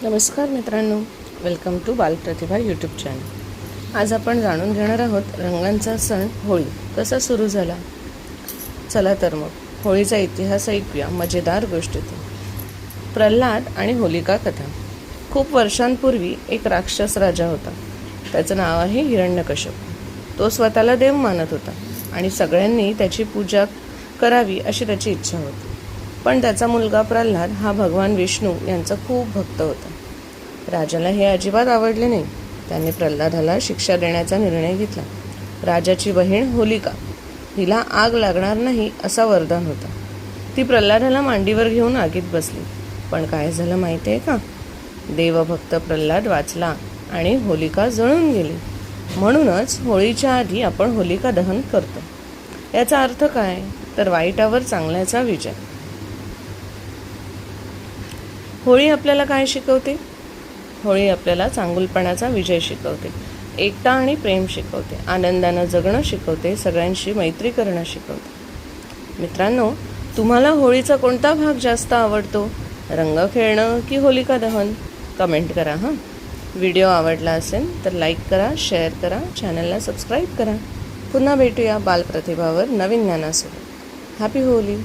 नमस्कार मित्रांनो, welcome to बालप्रतिभा YouTube channel. आज आपण जाणून घेणार आहोत रंगांचा सण होळी कसा सुरू झाला। चला तर मग होळीचा इतिहास ऐकूया मजेदार गोष्टीतून। प्रल्हाद आणि होलिका कथा। खूप वर्षांपूर्वी एक राक्षस राजा होता। त्याचं नाव आहे हिरण्यकश्यप। तो स्वतःला देव मानत होता आणि सगळ्यांनी त्याची पूजा करावी अशी त्याची इच्छा होती। पण त्याचा मुलगा प्रल्हाद हा भगवान विष्णू यांचा खूप भक्त होता। राजाला हे अजिबात आवडले नाही। त्याने प्रल्हादाला शिक्षा देण्याचा निर्णय घेतला। राजाची बहीण होलिका हिला आग लागणार नाही असा वरदान होता। ती प्रल्हादाला मांडीवर घेऊन आगीत बसली। पण काय झालं माहिती आहे का? देवभक्त प्रल्हाद वाचला आणि होलिका जळून गेली। म्हणूनच होळीच्या आधी आपण होलिका दहन करतो। याचा अर्थ काय? तर वाईटावर चांगल्याचा विजय। होळी आपल्याला काय शिकवते? होळी आपल्याला चांगुलपणाचा विजय शिकवते, एकता आणि प्रेम शिकवते, आनंदानं जगणं शिकवते, सगळ्यांशी मैत्री करणं शिकवते। मित्रांनो, तुम्हाला होळीचा कोणता भाग जास्त आवडतो? रंग खेळणं की होलिका दहन? कमेंट करा हां। व्हिडिओ आवडला असेल तर लाईक करा, शेअर करा, चॅनलला सबस्क्राईब करा। पुन्हा भेटूया बालप्रतिभावर नवीन ज्ञानासोबत। Happy Holy.